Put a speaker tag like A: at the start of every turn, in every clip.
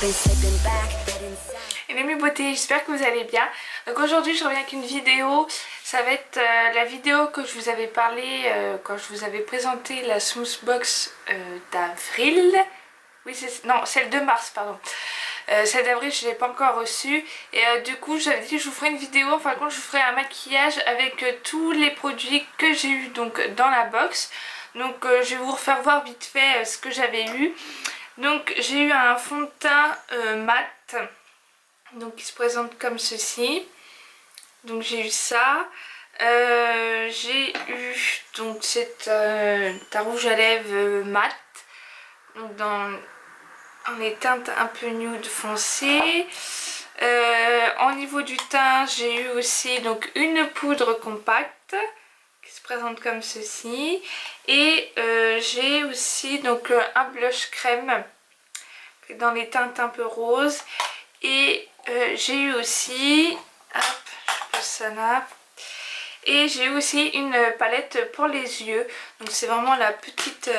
A: Et mes beautés, j'espère que vous allez bien. Donc aujourd'hui je reviens avec une vidéo. Ça va être la vidéo que je vous avais parlé quand je vous avais présenté la Smoothbox d'avril. Oui, non, celle de mars, pardon. Celle d'avril, je ne l'ai pas encore reçue. Et du coup, j'avais dit que je vous ferai une vidéo. Enfin, quand je vous ferai un maquillage avec tous les produits que j'ai eu donc dans la box. Donc, je vais vous refaire voir vite fait ce que j'avais eu. Donc, j'ai eu un fond de teint mat. Donc, il se présente comme ceci. Donc, j'ai eu ça. J'ai eu donc cette teint rouge à lèvres mat. Donc, dans les teintes un peu nude foncé. Au niveau du teint, j'ai eu aussi donc une poudre compacte qui se présente comme ceci. Et j'ai aussi donc un blush crème dans les teintes un peu roses. Et j'ai eu aussi, hop, je pose ça là. Et j'ai eu aussi une palette pour les yeux. Donc c'est vraiment la petite,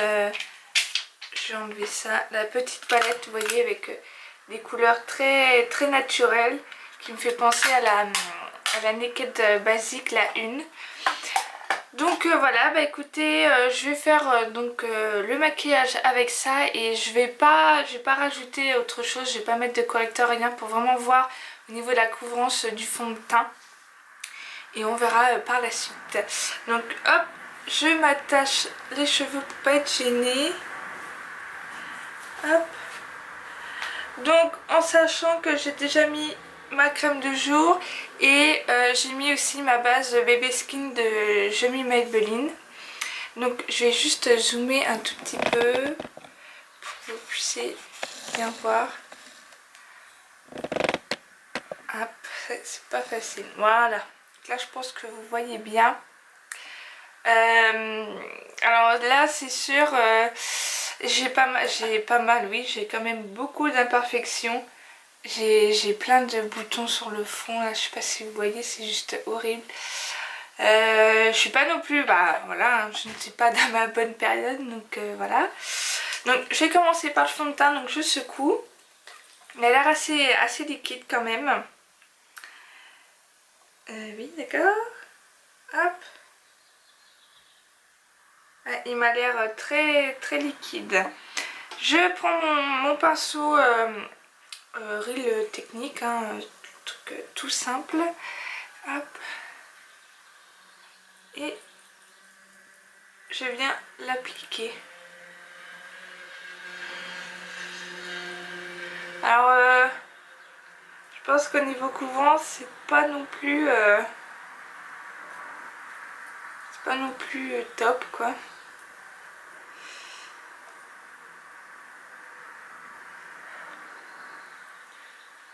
A: je vais enlever ça, la petite palette, vous voyez, avec des couleurs très naturelles qui me fait penser à la Naked Basic, la 1. Donc voilà, bah écoutez, je vais faire donc le maquillage avec ça et je vais pas rajouter autre chose, je vais pas mettre de correcteur, rien, pour vraiment voir au niveau de la couvrance du fond de teint. Et on verra par la suite. Donc hop, je m'attache les cheveux pour pas être gênée. Hop. Donc en sachant que j'ai déjà mis ma crème de jour et j'ai mis aussi ma base Baby Skin de Jumi Maybelline. Donc je vais juste zoomer un tout petit peu pour que vous puissiez bien voir. Hop, c'est pas facile. Voilà. Là je pense que vous voyez bien. Alors là c'est sûr, j'ai pas mal, oui, j'ai quand même beaucoup d'imperfections. J'ai plein de boutons sur le front là, je sais pas si vous voyez, c'est juste horrible. Je suis pas non plus, bah voilà, je ne suis pas dans ma bonne période, donc voilà. Donc je vais commencer par le fond de teint, donc je secoue. Il a l'air assez liquide quand même. Oui, d'accord. Hop. Il m'a l'air très liquide. Je prends mon pinceau Real Technique, hein, truc tout simple. Hop. Et je viens l'appliquer. Alors je pense qu'au niveau couvrance c'est pas non plus top quoi.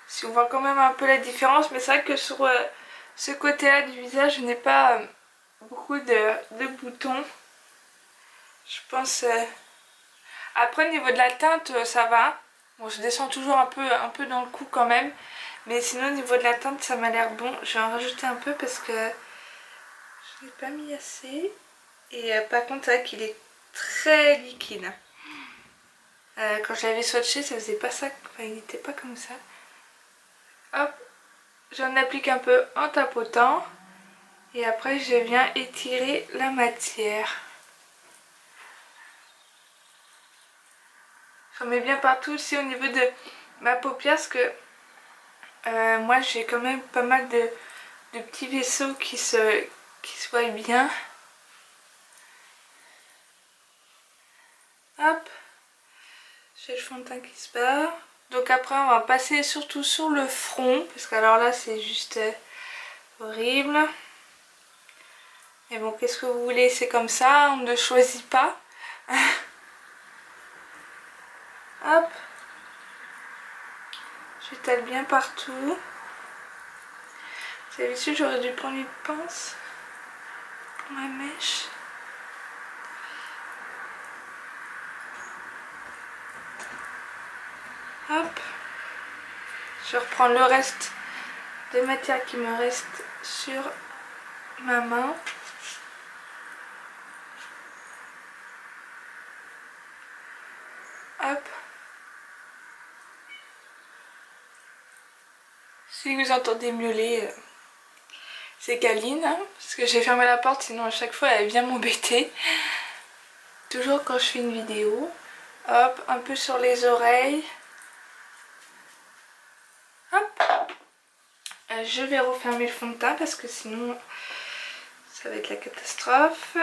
A: Si on voit quand même un peu la différence, mais c'est vrai que sur ce côté là du visage je n'ai pas beaucoup de boutons. Je pense après au niveau de la teinte ça va. Bon, je descends toujours un peu dans le cou quand même. Mais sinon au niveau de la teinte ça m'a l'air bon. Je vais en rajouter un peu parce que je n'ai pas mis assez. Et par contre c'est vrai qu'il est très liquide. Quand je l'avais swatché ça faisait pas ça. Enfin il n'était pas comme ça. Hop. J'en applique un peu en tapotant. Et après je viens étirer la matière. J'en mets bien partout aussi au niveau de ma paupière parce que moi j'ai quand même pas mal de petits vaisseaux qui se voient bien. Hop, j'ai le fond de teint qui se barre. Donc après on va passer surtout sur le front parce que alors là c'est juste horrible. Mais bon, qu'est-ce que vous voulez, c'est comme ça, on ne choisit pas. Hop. J'étale bien partout. D'habitude j'aurais dû prendre une pince pour ma mèche. Hop. Je vais reprendre le reste de matière qui me reste sur ma main. Hop. Si vous entendez miauler, c'est Galine, hein, parce que j'ai fermé la porte, sinon à chaque fois elle vient m'embêter. Toujours quand je fais une vidéo. Hop, un peu sur les oreilles. Hop. Je vais refermer le fond de teint parce que sinon ça va être la catastrophe.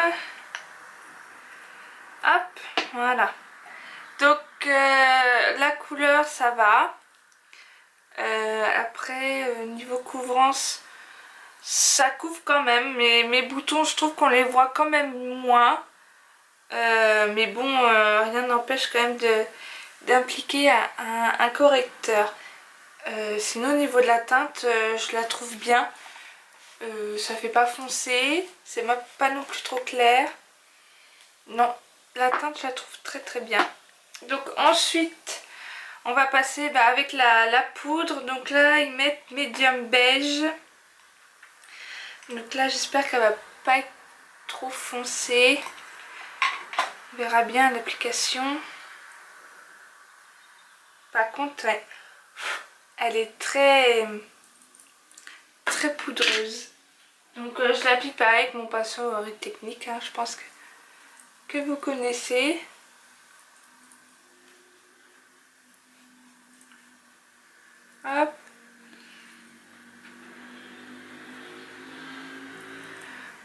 A: Hop, voilà. Donc la couleur ça va. Après niveau couvrance, ça couvre quand même. Mais mes boutons, je trouve qu'on les voit quand même moins. Mais bon, rien n'empêche quand même d'impliquer un correcteur. Sinon au niveau de la teinte, je la trouve bien. Ça fait pas foncé, c'est pas non plus trop clair. Non, la teinte je la trouve très très bien. Donc ensuite on va passer avec la poudre. Donc là ils mettent médium beige. Donc là j'espère qu'elle va pas être trop foncée. On verra bien l'application. Par contre ouais, elle est très poudreuse. Donc je l'applique pareil avec mon pinceau Real Techniques, hein, je pense que vous connaissez. Hop.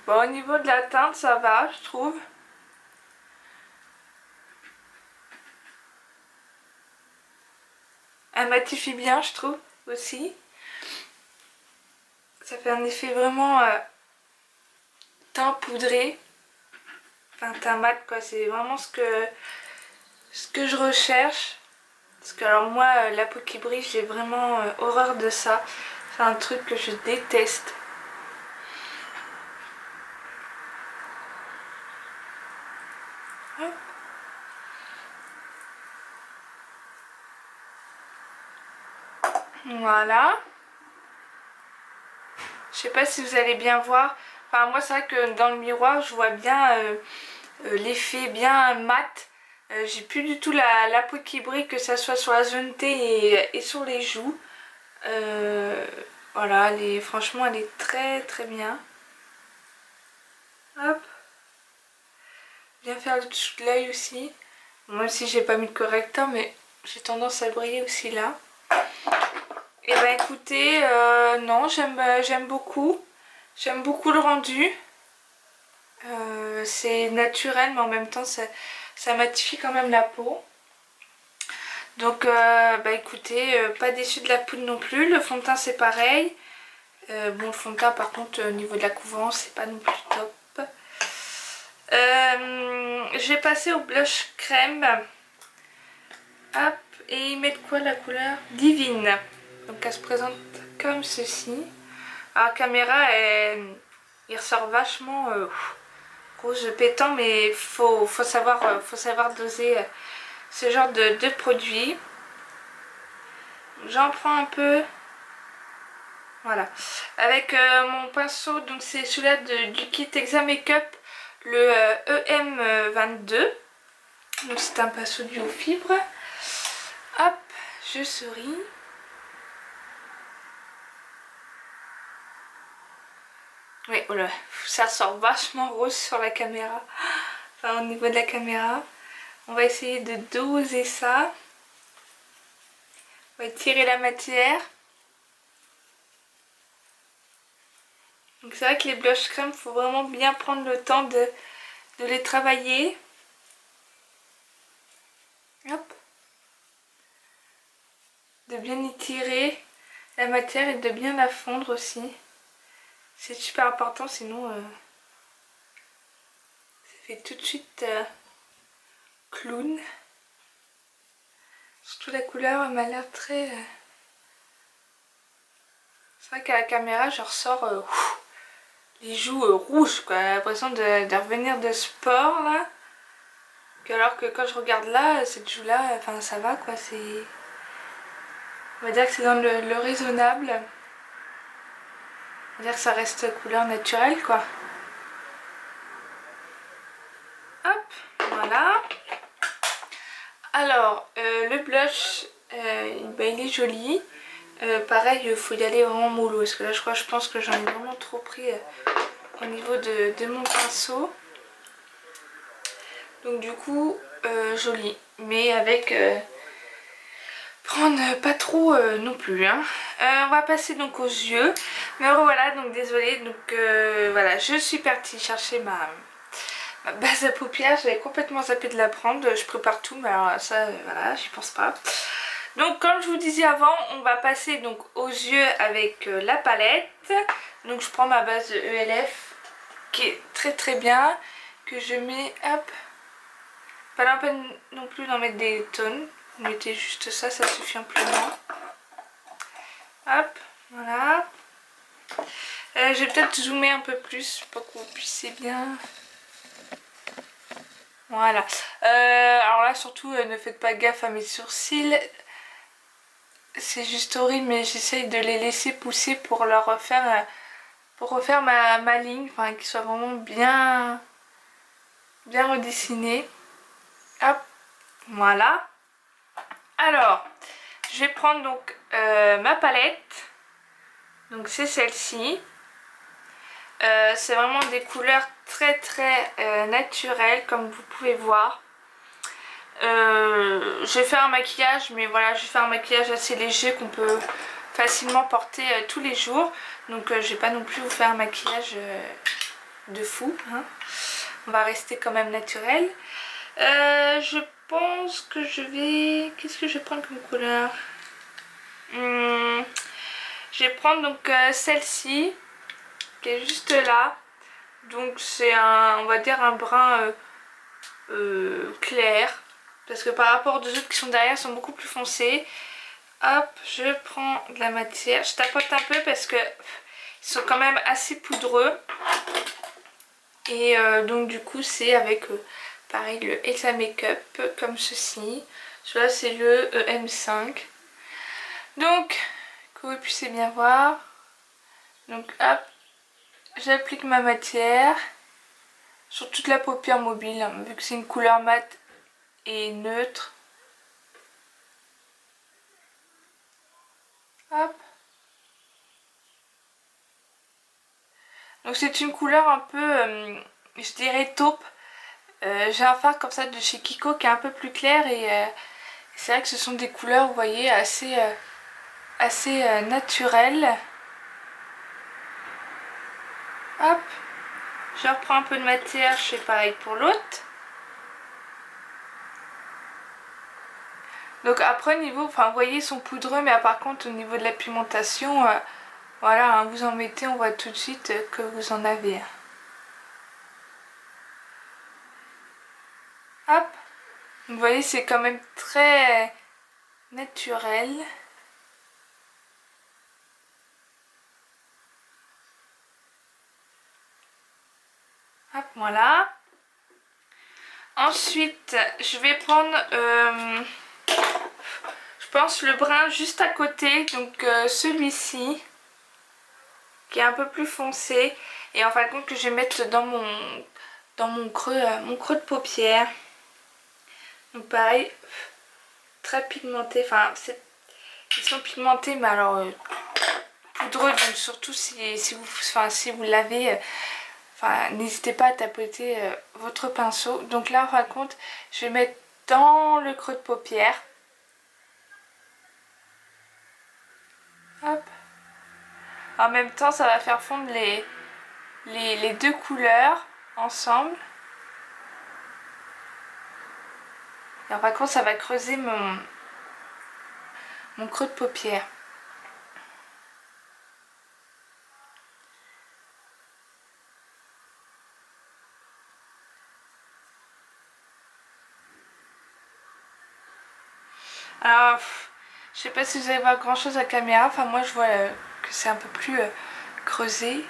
A: Bon, au niveau de la teinte ça va, je trouve. Elle matifie bien, je trouve aussi. Ça fait un effet vraiment teint poudré. Enfin teint mat quoi, c'est vraiment ce que je recherche. Parce que alors moi la peau qui brille, j'ai vraiment horreur de ça. C'est un truc que je déteste. Hop. Voilà. Je sais pas si vous allez bien voir. Enfin moi c'est vrai que dans le miroir je vois bien l'effet bien mat. J'ai plus du tout la peau qui brille, que ça soit sur la zone T et sur les joues. Voilà, franchement elle est très très bien. Hop. Bien faire le dessous de l'œil aussi. Même si j'ai pas mis de correcteur, mais j'ai tendance à briller aussi là. Et bah écoutez, non, j'aime beaucoup. J'aime beaucoup le rendu. C'est naturel, mais en même temps ça matifie quand même la peau. Donc bah écoutez, pas déçu de la poudre non plus. Le fond de teint c'est pareil. Bon, le fond de teint par contre au niveau de la couvrance c'est pas non plus top. Je vais passer au blush crème. Hop, et ils mettent quoi la couleur? Divine. Donc elle se présente comme ceci. Alors caméra il ressort vachement rose pétant, mais faut savoir doser ce genre de produit. J'en prends un peu. Voilà. Avec mon pinceau, donc c'est celui-là du kit Exa Makeup, le EM22. Donc c'est un pinceau duo fibre. Hop, je souris. Oui, voilà, ça sort vachement rose sur la caméra. Enfin, au niveau de la caméra. On va essayer de doser ça. On va tirer la matière. Donc c'est vrai que les blush crème, il faut vraiment bien prendre le temps de les travailler. Hop. De bien étirer la matière et de bien la fondre aussi. C'est super important, sinon ça fait tout de suite clown. Surtout la couleur m'a l'air très... C'est vrai qu'à la caméra je ressors les joues rouges quoi. J'ai l'impression de revenir de sport là. Alors que quand je regarde là, cette joue là, enfin ça va quoi, c'est... On va dire que c'est dans le raisonnable. On va dire que ça reste couleur naturelle quoi. Hop, voilà. Alors, le blush, il est joli. Pareil, il faut y aller vraiment mollo. Parce que là, je pense que j'en ai vraiment trop pris au niveau de mon pinceau. Donc du coup, joli. Mais avec... prendre pas trop non plus. Hein. On va passer donc aux yeux. Mais voilà, donc désolée. Donc voilà, je suis partie chercher ma base à paupières. J'avais complètement zappé de la prendre. Je prépare tout, mais alors ça, voilà, j'y pense pas. Donc comme je vous disais avant, on va passer donc aux yeux avec la palette. Donc je prends ma base de ELF qui est très très bien. Que je mets, hop. Pas la peine non plus d'en mettre des tonnes. Vous mettez juste ça, ça suffit amplement. Hop, voilà. Je vais peut-être zoomer un peu plus pour que vous puissiez bien... Voilà. Alors là, surtout, ne faites pas gaffe à mes sourcils. C'est juste horrible, mais j'essaye de les laisser pousser pour leur refaire... pour refaire ma ligne. Enfin, qu'ils soient vraiment bien redessinés. Hop, voilà. Alors, je vais prendre donc ma palette. Donc c'est celle-ci. C'est vraiment des couleurs très très naturelles comme vous pouvez voir. Je vais faire un maquillage, mais voilà, je vais faire un maquillage assez léger qu'on peut facilement porter tous les jours. Donc je vais pas non plus vous faire un maquillage de fou. Hein. On va rester quand même naturel. Je pense que je vais... Qu'est-ce que je vais prendre comme couleur? Je vais prendre donc celle-ci qui est juste là. Donc c'est un, on va dire un brun clair. Parce que par rapport aux autres qui sont derrière, sont beaucoup plus foncés. Hop, je prends de la matière. Je tapote un peu parce que ils sont quand même assez poudreux. Et donc du coup c'est avec pareil le Elsa Makeup comme ceci. Celui-là c'est le EM5. Donc que vous puissiez bien voir. Donc hop, j'applique ma matière sur toute la paupière mobile, hein, vu que c'est une couleur mate et neutre. Hop. Donc c'est une couleur un peu, je dirais taupe. J'ai un fard comme ça de chez Kiko qui est un peu plus clair et c'est vrai que ce sont des couleurs, vous voyez, assez naturelles. Hop. Je reprends un peu de matière, je fais pareil pour l'autre. Donc après au niveau, enfin vous voyez ils sont poudreux, mais par contre au niveau de la pigmentation, voilà, hein, vous en mettez, on voit tout de suite que vous en avez. Hop. Vous voyez c'est quand même très naturel. Hop, voilà. Ensuite, je vais prendre, je pense, le brun juste à côté. Donc celui-ci, qui est un peu plus foncé. Et en fin de compte, que je vais mettre dans mon creux de paupière. Donc pareil, très pigmenté. Enfin, ils sont pigmentés, mais alors poudreux. Donc surtout si vous l'avez... Enfin, n'hésitez pas à tapoter votre pinceau. Donc là, par contre, je vais mettre dans le creux de paupière. Hop. En même temps, ça va faire fondre les deux couleurs ensemble. Et par contre, ça va creuser mon creux de paupière. Alors, je sais pas si vous allez voir grand chose à la caméra. Enfin, moi, je vois que c'est un peu plus creusé.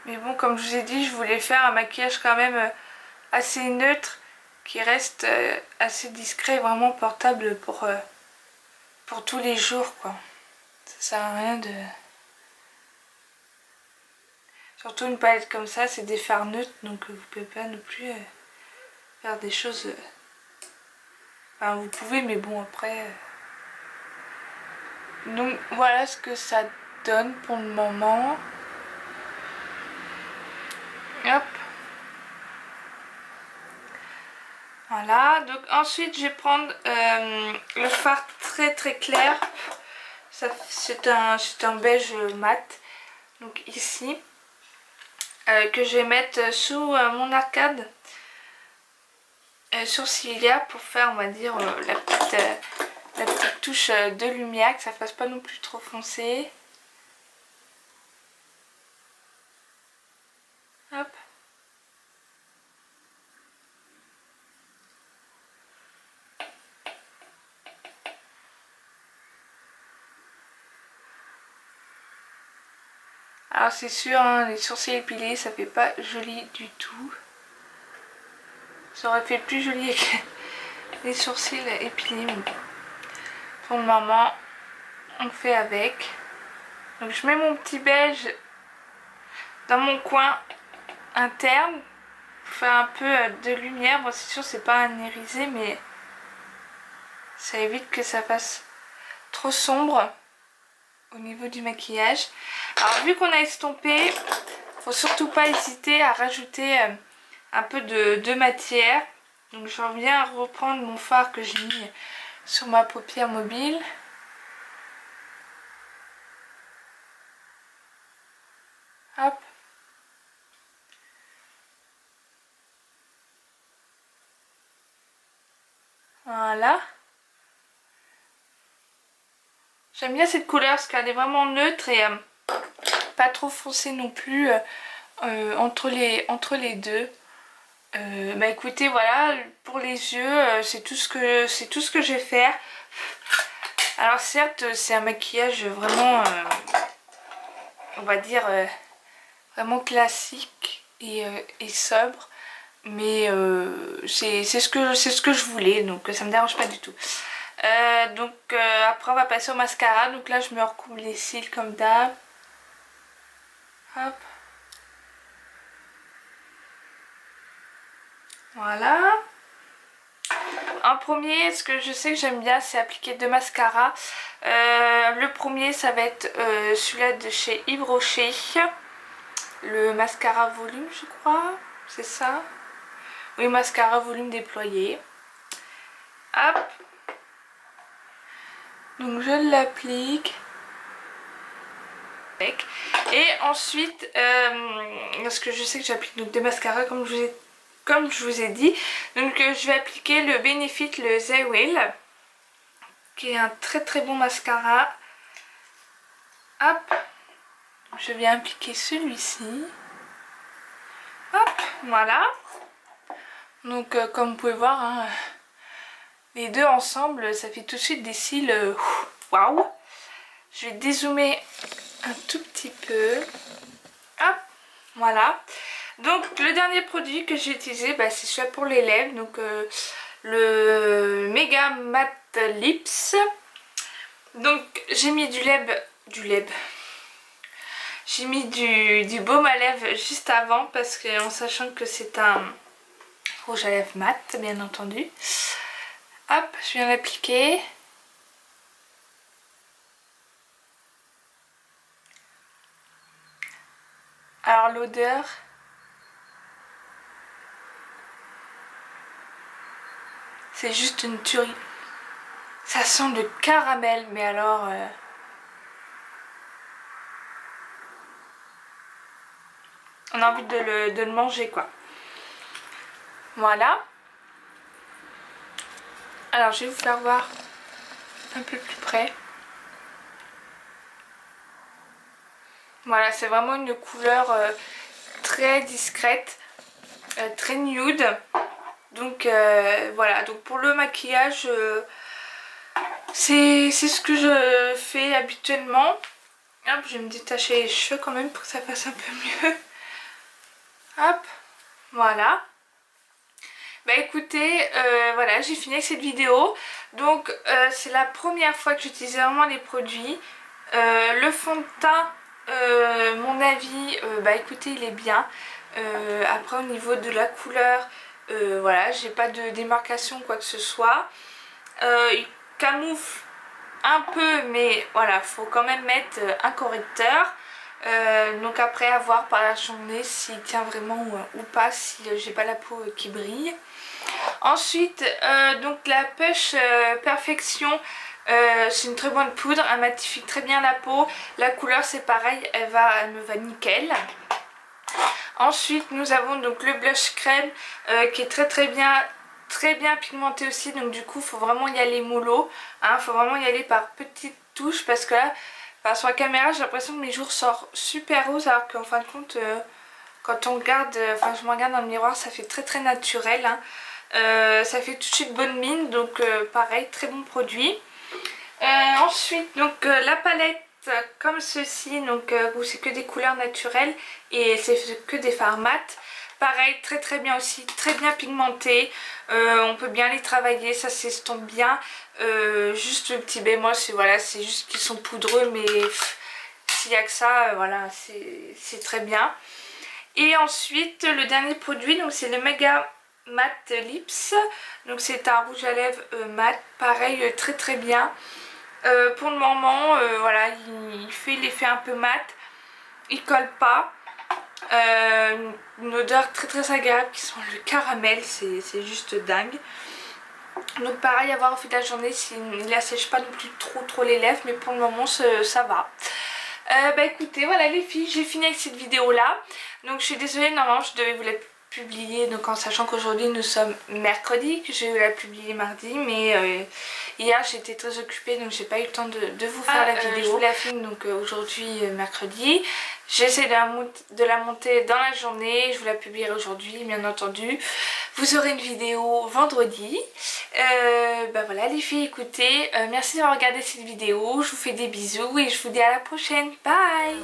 A: Mais bon, comme je vous ai dit, je voulais faire un maquillage quand même assez neutre, qui reste assez discret, vraiment portable pour tous les jours, quoi. Ça sert à rien de... Surtout une palette comme ça, c'est des fards neutres, donc vous pouvez pas non plus faire des choses... Enfin, vous pouvez, mais bon, après... Donc voilà ce que ça donne pour le moment. Hop. Voilà, donc ensuite je vais prendre le fard très clair. C'est un beige mat. Donc ici. Que je vais mettre sous mon arcade sourcilière pour faire, on va dire, la petite touche de lumière, que ça fasse pas non plus trop foncé. Hop. Alors c'est sûr, hein, les sourcils épilés, ça fait pas joli du tout. Ça aurait fait plus joli avec les sourcils épilés, mais bon. Pour le moment, on fait avec. Donc je mets mon petit beige dans mon coin interne pour faire un peu de lumière. Bon, c'est sûr, c'est pas un irisé, mais ça évite que ça fasse trop sombre au niveau du maquillage. Alors vu qu'on a estompé, faut surtout pas hésiter à rajouter un peu de matière. Donc je reviens à reprendre mon fard que j'ai mis sur ma paupière mobile. Hop. Voilà. J'aime bien cette couleur parce qu'elle est vraiment neutre et pas trop foncée non plus entre les deux. Bah écoutez, voilà, pour les yeux, c'est tout ce que je vais faire. Alors certes, c'est un maquillage vraiment, on va dire, vraiment classique et sobre. Mais c'est ce que je voulais, donc ça me dérange pas du tout. Après on va passer au mascara. Donc là je me recouvre les cils comme d'hab. Hop. Voilà. En premier, ce que je sais que j'aime bien, c'est appliquer deux mascaras. Le premier, ça va être celui-là de chez Yves Rocher. Le mascara volume, je crois. C'est ça. Oui, mascara volume déployé. Hop. Donc je l'applique. Et ensuite, parce que je sais que j'applique donc des mascaras comme je vous ai dit. Donc je vais appliquer le Benefit, le The Wheel, qui est un très bon mascara. Hop. Je viens appliquer celui-ci. Hop, voilà. Donc comme vous pouvez voir, hein, les deux ensemble, ça fait tout de suite des cils waouh. Je vais dézoomer un tout petit peu. Hop, voilà. Donc le dernier produit que j'ai utilisé, bah, c'est celui pour les lèvres. Donc le Mega Matte Lips. Donc j'ai mis j'ai mis du baume à lèvres juste avant, parce que en sachant que c'est un rouge à lèvres mat, bien entendu. Hop, je viens l'appliquer. Alors l'odeur, c'est juste une tuerie. Ça sent le caramel, mais alors... on a envie de le manger, quoi. Voilà. Alors je vais vous faire voir un peu plus près. Voilà, c'est vraiment une couleur très discrète, très nude. Donc voilà, donc pour le maquillage, c'est ce que je fais habituellement. Hop, je vais me détacher les cheveux quand même pour que ça fasse un peu mieux. Hop, voilà. Bah écoutez, voilà, j'ai fini avec cette vidéo. Donc c'est la première fois que j'utilise vraiment les produits. Le fond de teint, mon avis, bah écoutez, il est bien. Après au niveau de la couleur, voilà, j'ai pas de démarcation quoi que ce soit. Il camoufle un peu, mais voilà, faut quand même mettre un correcteur. Donc après à voir par la journée s'il tient vraiment ou pas, si j'ai pas la peau qui brille. Ensuite donc la Push Perfection, c'est une très bonne poudre, elle matifie très bien la peau. La couleur c'est pareil, elle me va nickel. Ensuite nous avons donc le blush crème qui est très bien pigmenté aussi, donc du coup faut vraiment y aller mollo, hein, faut vraiment y aller par petites touches, parce que là sur la caméra j'ai l'impression que mes jours sortent super roses, alors qu'en fin de compte quand on regarde, je me regarde dans le miroir, ça fait très naturel, hein. Ça fait tout de suite bonne mine, donc pareil, très bon produit. Ensuite donc la palette comme ceci, donc où c'est que des couleurs naturelles et c'est que des fards mat. Pareil, très bien aussi, très bien pigmenté, on peut bien les travailler, ça s'estompe bien. Juste le petit bémol, c'est voilà, c'est juste qu'ils sont poudreux, mais s'il n'y a que ça, voilà, c'est très bien. Et ensuite le dernier produit, donc c'est le Mega Matte Lips, donc c'est un rouge à lèvres mat, pareil, très bien. Pour le moment, voilà, il fait l'effet un peu mat, il colle pas. Une odeur très agréable qui sent le caramel, c'est juste dingue. Donc pareil, à voir au fil de la journée s'il assèche pas non plus trop les lèvres, mais pour le moment ça va. Écoutez, voilà les filles, j'ai fini avec cette vidéo là. Donc je suis désolée, normalement je devais vous la publier, donc en sachant qu'aujourd'hui nous sommes mercredi, que je vais la publier mardi, mais hier j'étais très occupée, donc j'ai pas eu le temps de vous faire la vidéo. Je vous la filme donc aujourd'hui mercredi. J'essaie de la monter dans la journée, je vous la publierai aujourd'hui bien entendu. Vous aurez une vidéo vendredi. Voilà les filles, écoutez, merci d'avoir regardé cette vidéo, je vous fais des bisous et je vous dis à la prochaine, bye.